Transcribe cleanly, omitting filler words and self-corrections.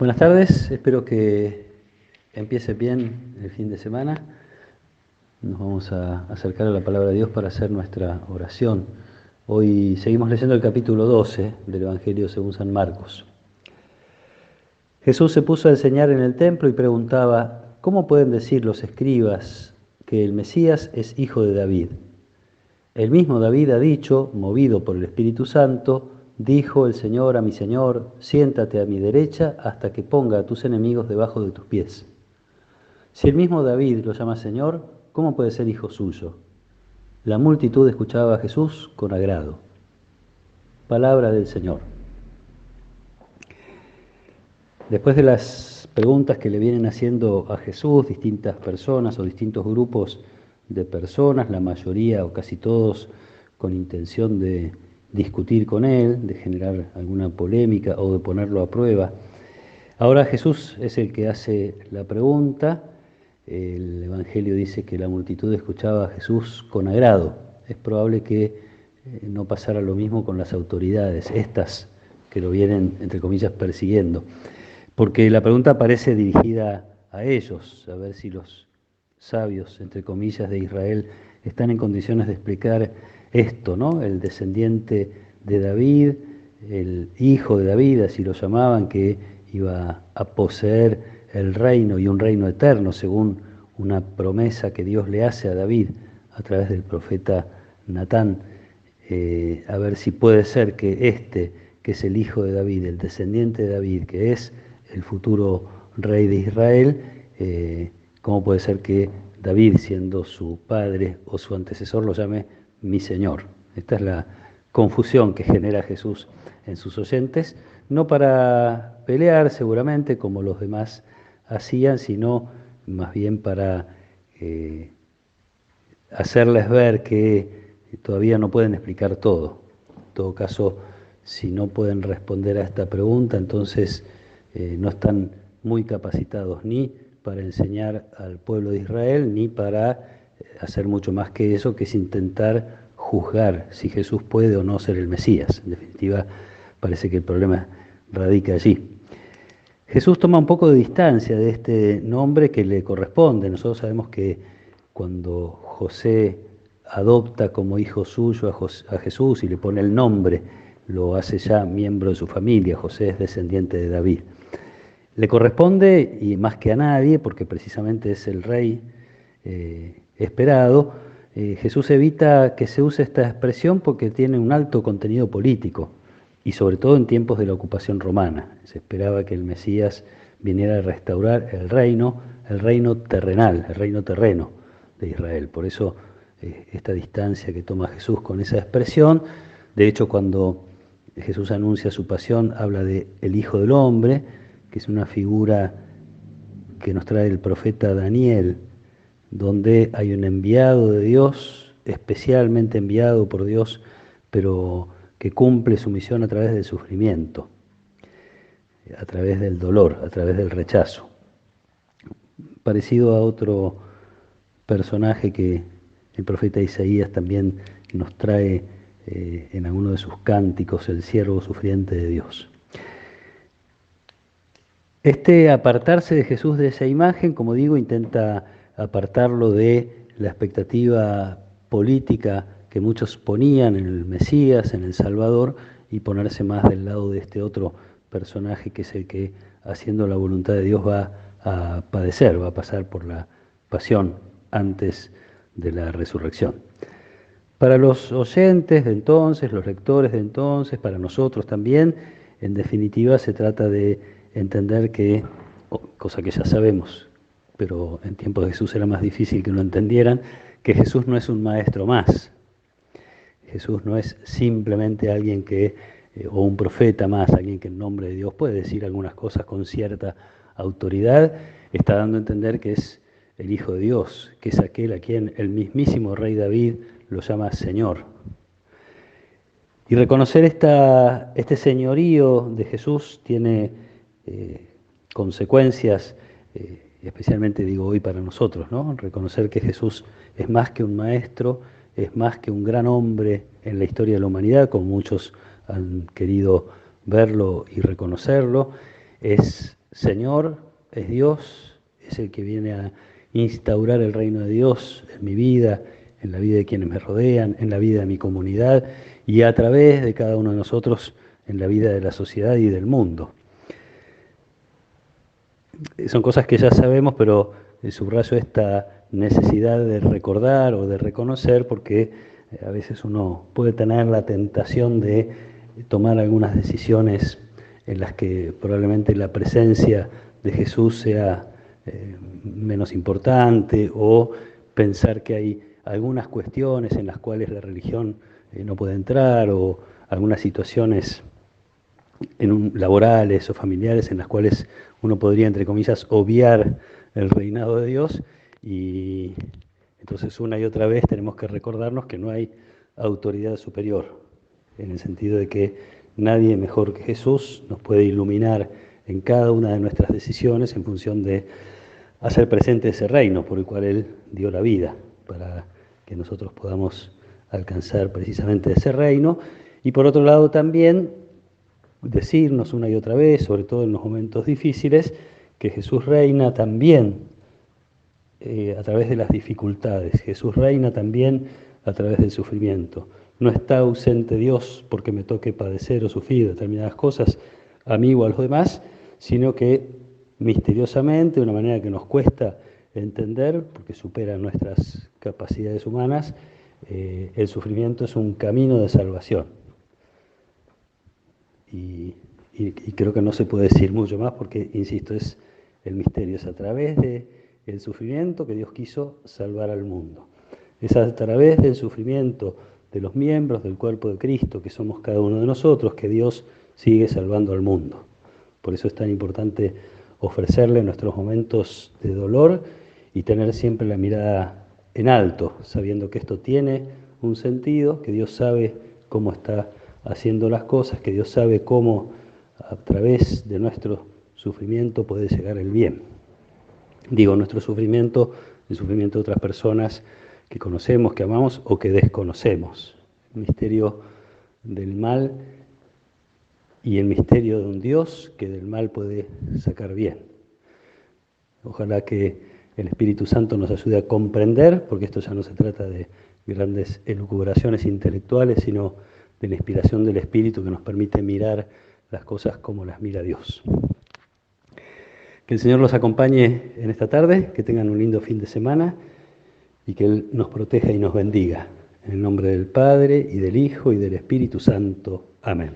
Buenas tardes, espero que empiece bien el fin de semana. Nos vamos a acercar a la palabra de Dios para hacer nuestra oración. Hoy seguimos leyendo el capítulo 12 del Evangelio según San Marcos. Jesús se puso a enseñar en el templo y preguntaba: ¿cómo pueden decir los escribas que el Mesías es hijo de David? El mismo David ha dicho, movido por el Espíritu Santo: dijo el Señor a mi Señor, siéntate a mi derecha hasta que ponga a tus enemigos debajo de tus pies. Si el mismo David lo llama Señor, ¿cómo puede ser hijo suyo? La multitud escuchaba a Jesús con agrado. Palabra del Señor. Después de las preguntas que le vienen haciendo a Jesús distintas personas o distintos grupos de personas, la mayoría o casi todos con intención de discutir con él, de generar alguna polémica o de ponerlo a prueba, ahora Jesús es el que hace la pregunta. El Evangelio dice que la multitud escuchaba a Jesús con agrado. Es probable que no pasara lo mismo con las autoridades, estas que lo vienen, entre comillas, persiguiendo. Porque la pregunta parece dirigida a ellos, a ver si los sabios, entre comillas, de Israel están en condiciones de explicar esto, ¿no? El descendiente de David, el hijo de David, así lo llamaban, que iba a poseer el reino y un reino eterno, según una promesa que Dios le hace a David a través del profeta Natán. A ver si puede ser que este, que es el hijo de David, el descendiente de David, que es el futuro rey de Israel, ¿cómo puede ser que David, siendo su padre o su antecesor, lo llame mi Señor? Esta es la confusión que genera Jesús en sus oyentes, no para pelear seguramente como los demás hacían, sino más bien para hacerles ver que todavía no pueden explicar todo. En todo caso, si no pueden responder a esta pregunta, entonces no están muy capacitados ni para enseñar al pueblo de Israel, ni para hacer mucho más que eso, que es intentar juzgar si Jesús puede o no ser el Mesías. En definitiva, parece que el problema radica allí. Jesús toma un poco de distancia de este nombre que le corresponde. Nosotros sabemos que cuando José adopta como hijo suyo a Jesús y le pone el nombre, lo hace ya miembro de su familia. José es descendiente de David. Le corresponde, y más que a nadie, porque precisamente es el rey esperado. Jesús evita que se use esta expresión porque tiene un alto contenido político, y sobre todo en tiempos de la ocupación romana. Se esperaba que el Mesías viniera a restaurar el reino terrenal, el reino terreno de Israel. Por eso esta distancia que toma Jesús con esa expresión. De hecho, cuando Jesús anuncia su pasión, habla de el Hijo del Hombre, que es una figura que nos trae el profeta Daniel, donde hay un enviado de Dios, especialmente enviado por Dios, pero que cumple su misión a través del sufrimiento, a través del dolor, a través del rechazo. Parecido a otro personaje que el profeta Isaías también nos trae en alguno de sus cánticos, el siervo sufriente de Dios. Este apartarse de Jesús de esa imagen, como digo, intenta apartarlo de la expectativa política que muchos ponían en el Mesías, en el Salvador, y ponerse más del lado de este otro personaje que es el que, haciendo la voluntad de Dios, va a padecer, va a pasar por la pasión antes de la resurrección. Para los oyentes de entonces, los lectores de entonces, para nosotros también, en definitiva se trata de entender que, cosa que ya sabemos, pero en tiempos de Jesús era más difícil que lo entendieran, que Jesús no es un maestro más. Jesús no es simplemente alguien que, o un profeta más, alguien que en nombre de Dios puede decir algunas cosas con cierta autoridad. Está dando a entender que es el Hijo de Dios, que es aquel a quien el mismísimo rey David lo llama Señor. Y reconocer este señorío de Jesús tiene consecuencias, especialmente digo hoy para nosotros, ¿no? Reconocer que Jesús es más que un maestro, es más que un gran hombre en la historia de la humanidad, como muchos han querido verlo y reconocerlo, es Señor, es Dios, es el que viene a instaurar el reino de Dios en mi vida, en la vida de quienes me rodean, en la vida de mi comunidad y a través de cada uno de nosotros en la vida de la sociedad y del mundo. Son cosas que ya sabemos, pero subrayo esta necesidad de recordar o de reconocer porque a veces uno puede tener la tentación de tomar algunas decisiones en las que probablemente la presencia de Jesús sea menos importante o pensar que hay algunas cuestiones en las cuales la religión no puede entrar o algunas situaciones laborales o familiares en las cuales uno podría, entre comillas, obviar el reinado de Dios y entonces una y otra vez tenemos que recordarnos que no hay autoridad superior, en el sentido de que nadie mejor que Jesús nos puede iluminar en cada una de nuestras decisiones en función de hacer presente ese reino por el cual Él dio la vida, para que nosotros podamos alcanzar precisamente ese reino. Y por otro lado también decirnos una y otra vez, sobre todo en los momentos difíciles, que Jesús reina también a través de las dificultades. Jesús reina también a través del sufrimiento. No está ausente Dios porque me toque padecer o sufrir determinadas cosas a mí o a los demás, sino que misteriosamente, de una manera que nos cuesta entender, porque supera nuestras capacidades humanas, el sufrimiento es un camino de salvación. Y creo que no se puede decir mucho más porque, insisto, es el misterio, es a través del sufrimiento que Dios quiso salvar al mundo. Es a través del sufrimiento de los miembros del cuerpo de Cristo, que somos cada uno de nosotros, que Dios sigue salvando al mundo. Por eso es tan importante ofrecerle nuestros momentos de dolor y tener siempre la mirada en alto, sabiendo que esto tiene un sentido, que Dios sabe cómo está haciendo las cosas, que Dios sabe cómo a través de nuestro sufrimiento puede llegar el bien. Digo, nuestro sufrimiento, el sufrimiento de otras personas que conocemos, que amamos o que desconocemos. El misterio del mal y el misterio de un Dios que del mal puede sacar bien. Ojalá que el Espíritu Santo nos ayude a comprender, porque esto ya no se trata de grandes elucubraciones intelectuales, sino de la inspiración del Espíritu que nos permite mirar las cosas como las mira Dios. Que el Señor los acompañe en esta tarde, que tengan un lindo fin de semana y que Él nos proteja y nos bendiga. En el nombre del Padre, y del Hijo, y del Espíritu Santo. Amén.